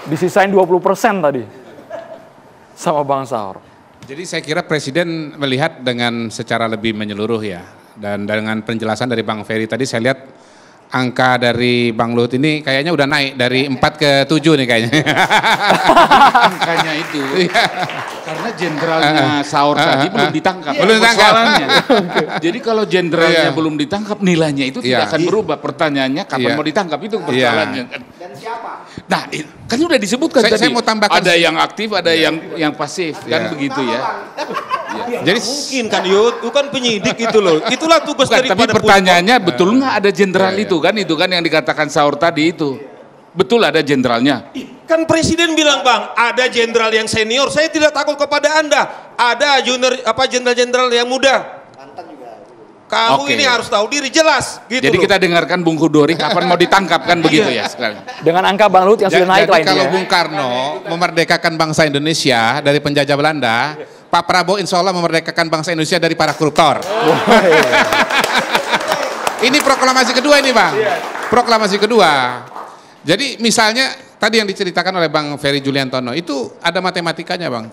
Disisain 20% tadi sama Bang Saur. Jadi saya kira Presiden melihat dengan secara lebih menyeluruh ya. Dan dengan penjelasan dari Bang Ferry tadi saya lihat angka dari Bang Luhut ini kayaknya udah naik dari 4 ke 7 nih kayaknya. Angkanya itu. Karena jenderalnya Saur tadi belum ditangkap. Belum ditangkap. Jadi kalau jenderalnya belum ditangkap, nilainya itu tidak akan berubah. Pertanyaannya kapan mau ditangkap, itu persoalannya. Dan siapa? Nah, kan udah disebutkan tadi. Saya mau tambahkan. Ada yang aktif, ada yang pasif, kan begitu ya. Jadi mungkin kan itu kan penyidik itu loh. Itulah tugas daripada. Tapi pertanyaannya betul nggak ada jenderal itu kan yang dikatakan Saur tadi itu. Betul ada jenderalnya. Kan Presiden bilang, Bang, ada jenderal yang senior. Saya tidak takut kepada Anda. Ada jenderal-jenderal yang muda. Kamu ini harus tahu diri jelas. Gitu. Jadi kita dengarkan Bung Hudori kapan mau ditangkap kan begitu ya sekarang. Dengan angka Bang Luhut yang sudah naik lah ini. Kalau Bung Karno memerdekakan bangsa Indonesia dari penjajah Belanda, Pak Prabowo insya Allah memerdekakan bangsa Indonesia dari para koruptor. Ini proklamasi kedua ini Bang. Proklamasi kedua. Jadi misalnya tadi yang diceritakan oleh Bang Ferry Juliantono itu ada matematikanya Bang.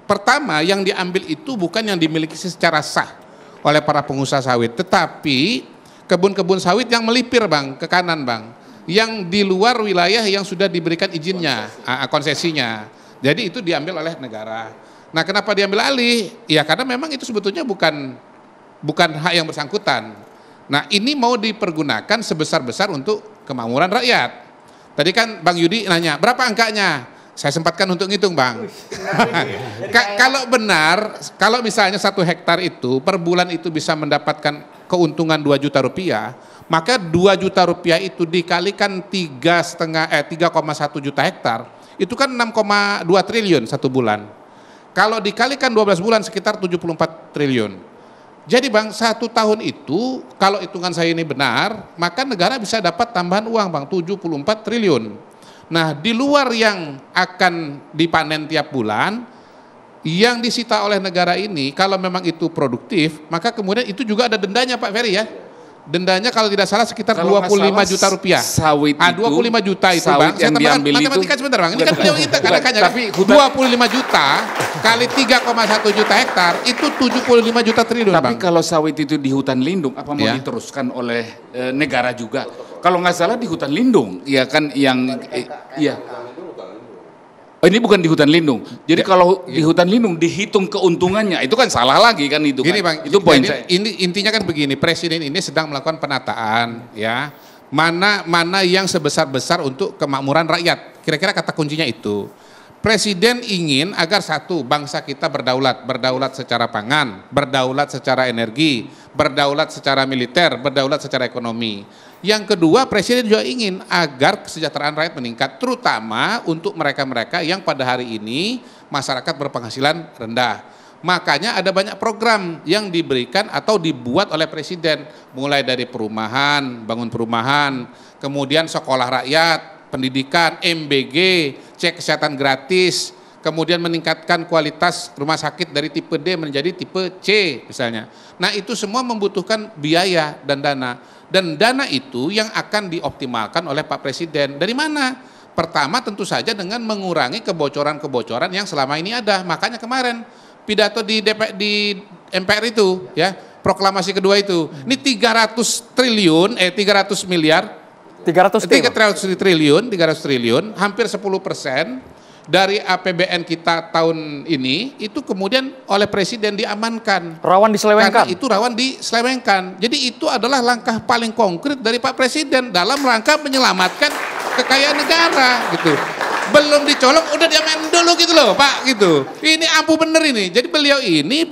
Pertama yang diambil itu bukan yang dimiliki secara sah oleh para pengusaha sawit, tetapi kebun-kebun sawit yang melipir Bang ke kanan Bang, yang di luar wilayah yang sudah diberikan izinnya, konsesinya. Jadi itu diambil oleh negara. Nah, kenapa diambil alih? Ya karena memang itu sebetulnya bukan hak yang bersangkutan. Nah, ini mau dipergunakan sebesar-besar untuk kemakmuran rakyat. Tadi kan Bang Yudi nanya, berapa angkanya? Saya sempatkan untuk ngitung Bang. Kalau benar, kalau misalnya 1 hektar itu per bulan itu bisa mendapatkan keuntungan 2 juta rupiah, maka 2 juta rupiah itu dikalikan 3,1 juta hektar, itu kan 6,2 triliun 1 bulan. Kalau dikalikan 12 bulan sekitar 74 triliun. Jadi Bang, 1 tahun itu kalau hitungan saya ini benar, maka negara bisa dapat tambahan uang Bang, 74 triliun. Nah, di luar yang akan dipanen tiap bulan, yang disita oleh negara ini, kalau memang itu produktif, maka kemudian itu juga ada dendanya Pak Ferry ya. Dendanya kalau tidak salah sekitar 25 juta rupiah. Sawit itu, 25 juta itu Bang. Saya tambahkan matematika sebentar Bang. Ini kan beliau kita kan tapi 25 juta kali 3,1 juta hektar itu 75 juta triliun Bang. Tapi kalau sawit itu di hutan lindung, apa mau diteruskan oleh negara juga? Kalau nggak salah di hutan lindung, ya kan yang ini bukan di hutan lindung. Jadi kalau di hutan lindung dihitung keuntungannya, itu kan salah lagi kan itu. Gini kan. Bang, itu poin saya. Ini intinya kan begini, Presiden ini sedang melakukan penataan ya. Mana yang sebesar-besar untuk kemakmuran rakyat. Kira-kira kata kuncinya itu. Presiden ingin agar satu, bangsa kita berdaulat secara pangan, berdaulat secara energi, berdaulat secara militer, berdaulat secara ekonomi. Yang kedua, Presiden juga ingin agar kesejahteraan rakyat meningkat, terutama untuk mereka-mereka yang pada hari ini masyarakat berpenghasilan rendah. Makanya ada banyak program yang diberikan atau dibuat oleh Presiden, mulai dari perumahan, bangun perumahan, kemudian sekolah rakyat, pendidikan, MBG, cek kesehatan gratis, kemudian meningkatkan kualitas rumah sakit dari tipe D menjadi tipe C misalnya. Nah itu semua membutuhkan biaya dan dana. Dan dana itu yang akan dioptimalkan oleh Pak Presiden. Dari mana? Pertama tentu saja dengan mengurangi kebocoran-kebocoran yang selama ini ada. Makanya kemarin pidato di MPR itu ya, proklamasi kedua itu. Ini 300 miliar 300 triliun, hampir 10% dari APBN kita tahun ini itu kemudian oleh Presiden diamankan. Rawan diselewengkan. Karena itu rawan diselewengkan. Jadi itu adalah langkah paling konkret dari Pak Presiden dalam rangka menyelamatkan kekayaan negara gitu. Belum dicolong udah diaman dulu gitu loh Pak gitu. Ini ampuh bener ini. Jadi beliau ini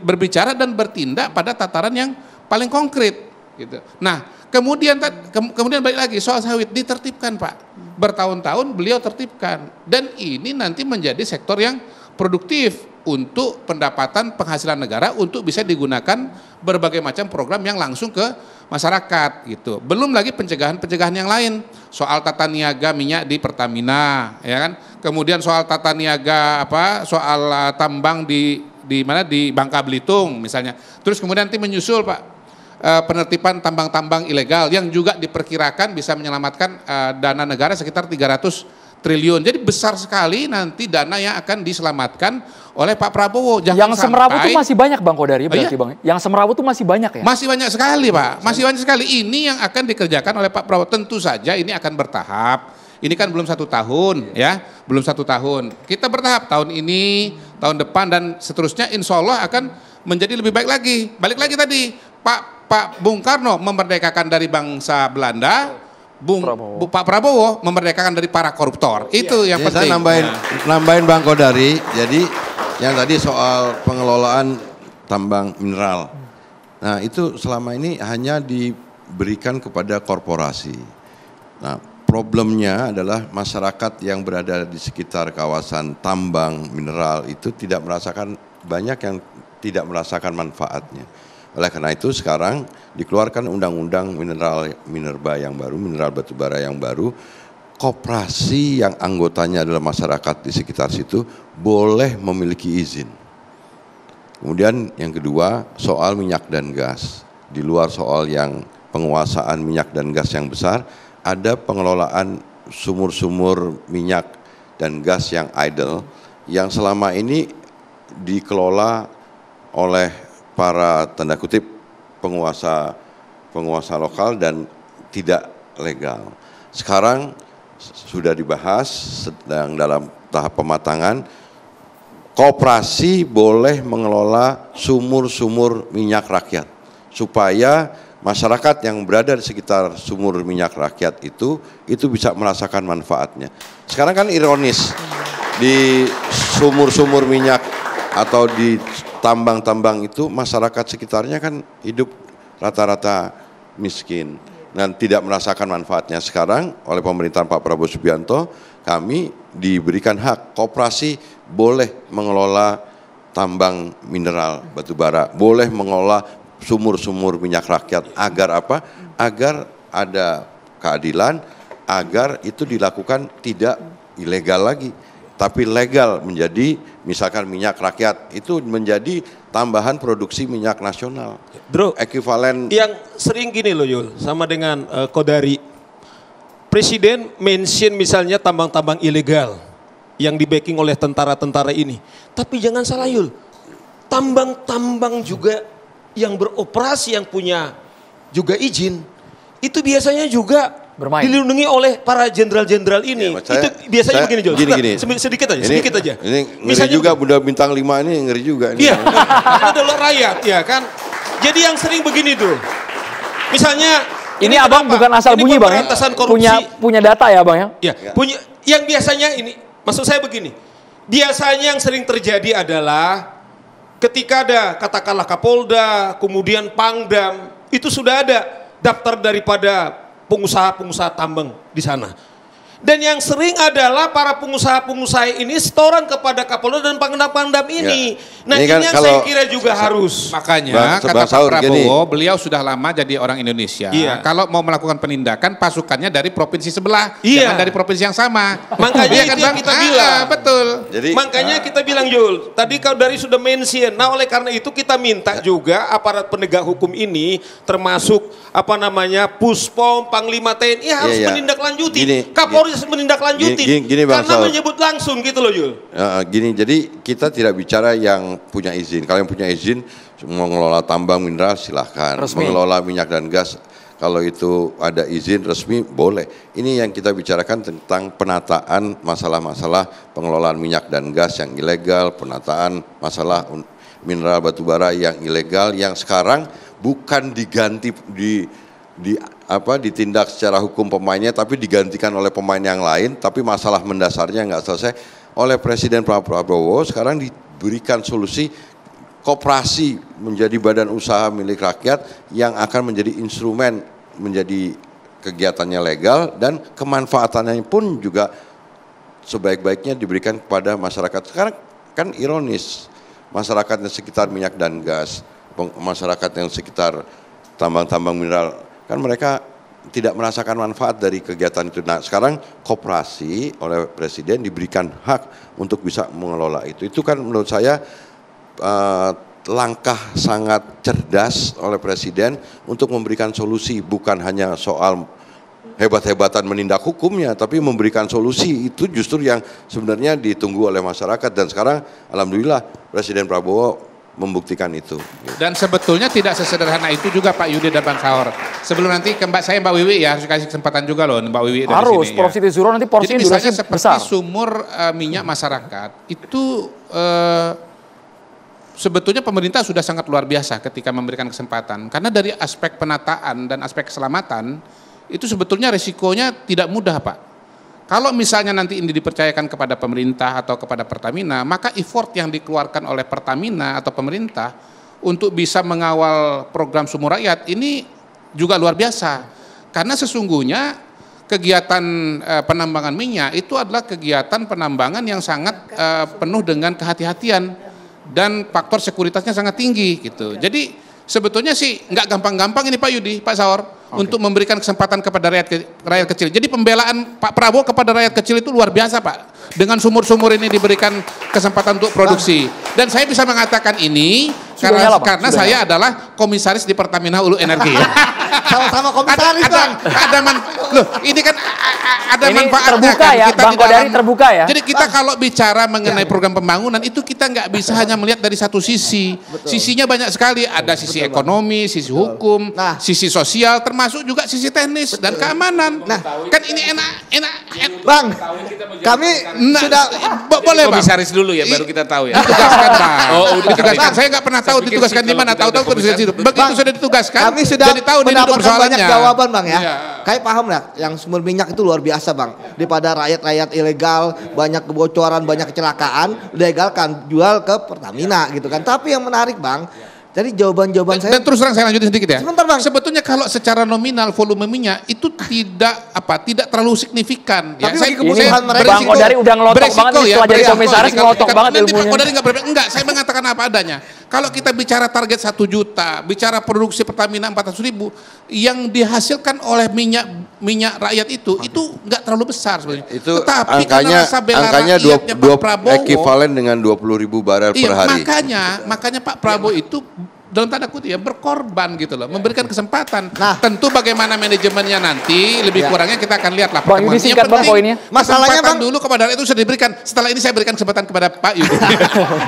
berbicara dan bertindak pada tataran yang paling konkret gitu. Nah, Kemudian balik lagi soal sawit ditertibkan Pak, bertahun-tahun beliau tertibkan dan ini nanti menjadi sektor yang produktif untuk pendapatan penghasilan negara untuk bisa digunakan berbagai macam program yang langsung ke masyarakat gitu. Belum lagi pencegahan yang lain, soal tata niaga minyak di Pertamina, ya kan? Kemudian soal tata niaga soal tambang di mana di Bangka Belitung misalnya. Terus kemudian nanti menyusul Pak. penertiban tambang-tambang ilegal yang juga diperkirakan bisa menyelamatkan dana negara sekitar 300 triliun. Jadi besar sekali nanti dana yang akan diselamatkan oleh Pak Prabowo. Yang semeraut itu masih banyak Bang Kodari berarti Bang. Yang semeraut itu masih banyak ya? Masih banyak sekali Pak, masih banyak sekali. Ini yang akan dikerjakan oleh Pak Prabowo. Tentu saja ini akan bertahap. Ini kan belum 1 tahun ya, belum 1 tahun. Kita bertahap tahun ini, tahun depan dan seterusnya insya Allah akan menjadi lebih baik lagi. Balik lagi tadi, Pak Bung Karno memerdekakan dari bangsa Belanda, Pak Prabowo memerdekakan dari para koruptor. Itu yang penting. Saya nambahin Bang Kodari. Jadi yang tadi soal pengelolaan tambang mineral. Nah, itu selama ini hanya diberikan kepada korporasi. Nah, problemnya adalah masyarakat yang berada di sekitar kawasan tambang mineral itu tidak merasakan, banyak yang tidak merasakan manfaatnya. Oleh karena itu sekarang dikeluarkan undang-undang minerba yang baru, mineral batubara yang baru, koperasi yang anggotanya adalah masyarakat di sekitar situ boleh memiliki izin. Kemudian yang kedua soal minyak dan gas. Di luar soal yang penguasaan minyak dan gas yang besar, ada pengelolaan sumur-sumur minyak dan gas yang idle yang selama ini dikelola oleh para tanda kutip penguasa lokal dan tidak legal. Sekarang sudah dibahas, sedang dalam tahap pematangan, koperasi boleh mengelola sumur-sumur minyak rakyat supaya masyarakat yang berada di sekitar sumur minyak rakyat itu bisa merasakan manfaatnya. Sekarang kan ironis, di sumur-sumur minyak atau di tambang-tambang itu masyarakat sekitarnya kan hidup rata-rata miskin dan tidak merasakan manfaatnya. Sekarang oleh pemerintahan Pak Prabowo Subianto kami diberikan hak, koperasi boleh mengelola tambang mineral batubara, boleh mengelola sumur-sumur minyak rakyat. Agar apa? Agar ada keadilan, agar itu dilakukan tidak ilegal lagi, tapi legal, menjadi misalkan minyak rakyat itu menjadi tambahan produksi minyak nasional. Bro, ekivalen yang sering gini loh Yul, sama dengan Kodari. Presiden mention misalnya tambang-tambang ilegal yang di-backing oleh tentara-tentara ini. Tapi jangan salah Yul, tambang-tambang juga yang beroperasi yang punya juga izin, itu biasanya juga dilindungi oleh para jenderal-jenderal ini. Ya, itu biasanya begini Jol. Gini. Sedikit aja. Ini ngeri juga Buddha Bintang 5 ini ngeri juga. Iya, karena adalah rakyat ya kan. Jadi yang sering begini tuh. Misalnya ini Abang bukan asal bunyi Bang ya. Punya data ya Bang ya. Iya, punya. Yang biasanya ini, maksud saya begini. Biasanya yang sering terjadi adalah ketika ada katakanlah Kapolda, kemudian Pangdam, itu sudah ada daftar daripada pengusaha-pengusaha tambang di sana. Dan yang sering adalah para pengusaha-pengusaha ini setoran kepada Kapolda dan Pangdam-Pangdam ini. Ya. Nah ini kan yang saya kira juga harus. Makanya kata Pak Prabowo, beliau sudah lama jadi orang Indonesia. Iya. Kalau mau melakukan penindakan, pasukannya dari provinsi sebelah, jangan dari provinsi yang sama. Makanya itu yang kita bilang. Betul. Jadi, makanya kita bilang Jul, tadi kau dari sudah mention. Nah oleh karena itu kita minta juga aparat penegak hukum ini, termasuk Puspom, Panglima TNI harus menindaklanjuti. Kapolri menindaklanjuti karena menyebut langsung gitu loh Yul. Gini, jadi kita tidak bicara yang punya izin. Kalau yang punya izin mengelola tambang mineral silahkan, mengelola minyak dan gas kalau itu ada izin resmi boleh. Ini yang kita bicarakan tentang penataan masalah-masalah pengelolaan minyak dan gas yang ilegal, penataan masalah mineral batubara yang ilegal yang sekarang bukan diganti ditindak secara hukum pemainnya, tapi digantikan oleh pemain yang lain, tapi masalah mendasarnya nggak selesai. Oleh Presiden Prabowo sekarang diberikan solusi koperasi menjadi badan usaha milik rakyat yang akan menjadi instrumen, menjadi kegiatannya legal dan kemanfaatannya pun juga sebaik-baiknya diberikan kepada masyarakat. Sekarang kan ironis, masyarakat yang sekitar minyak dan gas, masyarakat yang sekitar tambang-tambang mineral, kan mereka tidak merasakan manfaat dari kegiatan itu. Nah sekarang koperasi oleh Presiden diberikan hak untuk bisa mengelola itu. Itu kan menurut saya langkah sangat cerdas oleh Presiden untuk memberikan solusi, bukan hanya soal hebat-hebatan menindak hukumnya, tapi memberikan solusi. Itu justru yang sebenarnya ditunggu oleh masyarakat, dan sekarang alhamdulillah Presiden Prabowo membuktikan itu. Dan sebetulnya tidak sesederhana itu juga Pak Yudi dan Bang Saur. Sebelum nanti ke Mbak Wiwi ya, harus kasih kesempatan juga loh Mbak Wiwi dari harus, sini. Profiti Zuro nanti porsinya jadi misalnya durasi seperti besar. sumur minyak masyarakat, itu sebetulnya pemerintah sudah sangat luar biasa ketika memberikan kesempatan. Karena dari aspek penataan dan aspek keselamatan, itu sebetulnya resikonya tidak mudah Pak. Kalau misalnya nanti ini dipercayakan kepada pemerintah atau kepada Pertamina, maka effort yang dikeluarkan oleh Pertamina atau pemerintah untuk bisa mengawal program Sumur Rakyat ini juga luar biasa. Karena sesungguhnya kegiatan penambangan minyak itu adalah kegiatan penambangan yang sangat penuh dengan kehati-hatian dan faktor sekuritasnya sangat tinggi gitu. Jadi sebetulnya sih nggak gampang-gampang ini Pak Yudi, Pak Saur, untuk memberikan kesempatan kepada rakyat kecil. Jadi pembelaan Pak Prabowo kepada rakyat kecil itu luar biasa Pak. Dengan sumur-sumur ini diberikan kesempatan untuk produksi. Dan saya bisa mengatakan ini karena saya adalah komisaris di Pertamina Hulu Energi. Sama-sama komisaris loh, ini kan ada ini manfaatnya terbuka kan. ya, Kita Bang Kodari terbuka ya. Jadi kita kalau bicara mengenai program pembangunan itu kita nggak bisa hanya melihat dari satu sisi. Sisinya banyak sekali. Ada sisi ekonomi, sisi hukum, sisi sosial, termasuk juga sisi teknis dan keamanan. Nah, kan ini enak. Bang, kami sudah boleh Bang. Komisaris dulu ya, baru kita tahu ya. Ditugaskan Bang. Oh, udah ditugaskan. Saya nggak pernah tahu ditugaskan di mana. Tahu-tahu ditugaskan di situ. Begitu sudah ditugaskan, kami sudah jadi tahu ini mendapatkan banyak persoalannya. jawaban Bang ya. Iya. Kayak paham nggak? Yang sumber minyak itu luar biasa Bang. Daripada rakyat-rakyat ilegal, banyak kebocoran, banyak kecelakaan, legalkan jual ke Pertamina gitu kan. Tapi yang menarik Bang, jadi jawaban-jawaban saya. Dan terus terang saya lanjutin sedikit ya. Sebentar Bang. Sebetulnya kalau secara nominal volume minyak itu tidak terlalu signifikan. Tapi Ya, bagi kebutuhan mereka Bang Kodari udah ngelotok banget nih, setelah jadi komisaris ngelotok banget nanti Pak ilmunya. Kodari nggak berbeda. Enggak, saya mengatakan apa adanya. Kalau kita bicara target 1 juta, bicara produksi Pertamina 400.000, yang dihasilkan oleh minyak rakyat itu nggak terlalu besar sebenarnya. Itu Tetapi angkanya ekivalen dengan 20.000 barel per hari. Makanya Pak Prabowo itu dalam tanda kutip ya berkorban gitu loh, memberikan kesempatan. Tentu bagaimana manajemennya nanti lebih kurangnya kita akan lihat lah. Bang Yudi singkat Bang poinnya. Masalahnya Bang dulu kepada itu sudah diberikan. Setelah ini saya berikan kesempatan kepada Pak Yudi.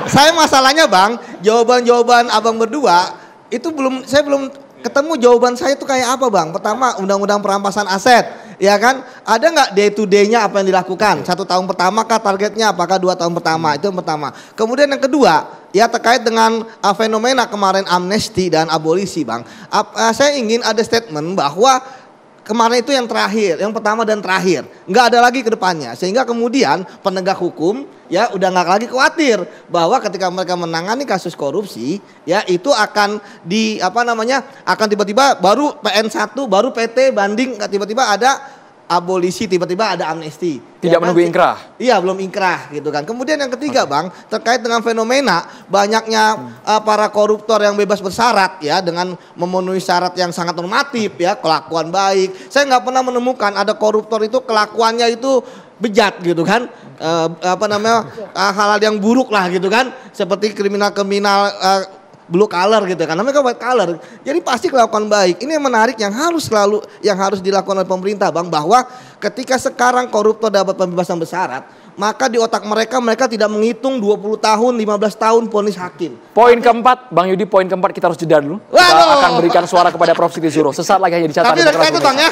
Saya masalahnya Bang, jawaban-jawaban abang berdua itu saya belum ketemu jawaban saya itu kayak apa Bang. Pertama, undang-undang perampasan aset, ya kan? Ada nggak day to day-nya apa yang dilakukan? 1 tahun pertama kah targetnya? Apakah 2 tahun pertama? Itu yang pertama. Kemudian yang kedua, ya terkait dengan fenomena kemarin amnesti dan abolisi Bang. Saya ingin ada statement bahwa kemarin itu yang terakhir, yang pertama dan terakhir, nggak ada lagi ke depannya, sehingga kemudian penegak hukum ya udah nggak lagi khawatir bahwa ketika mereka menangani kasus korupsi ya itu akan akan tiba-tiba baru PN1 baru PT banding, tiba-tiba ada abolisi, tiba-tiba ada amnesti. Tidak menunggu inkrah. Iya, belum inkrah gitu kan. Kemudian yang ketiga Bang, terkait dengan fenomena banyaknya para koruptor yang bebas bersyarat ya, dengan memenuhi syarat yang sangat normatif ya, kelakuan baik. Saya nggak pernah menemukan ada koruptor itu kelakuannya itu bejat gitu kan. Hal-hal yang buruk lah gitu kan. Seperti kriminal-kriminal blue collar gitu kan, namanya white collar. Jadi pasti kelakuan baik. Ini yang menarik yang harus dilakukan oleh pemerintah Bang, bahwa ketika sekarang koruptor dapat pembebasan bersyarat, maka di otak mereka tidak menghitung 20 tahun, 15 tahun vonis hakim. Poin keempat, Bang Yudi, poin keempat kita harus jeda dulu. Kita akan berikan suara kepada Prof. Siti Zuro. Sesaat lagi hanya di catatan. Tapi dekat itu Bang ya.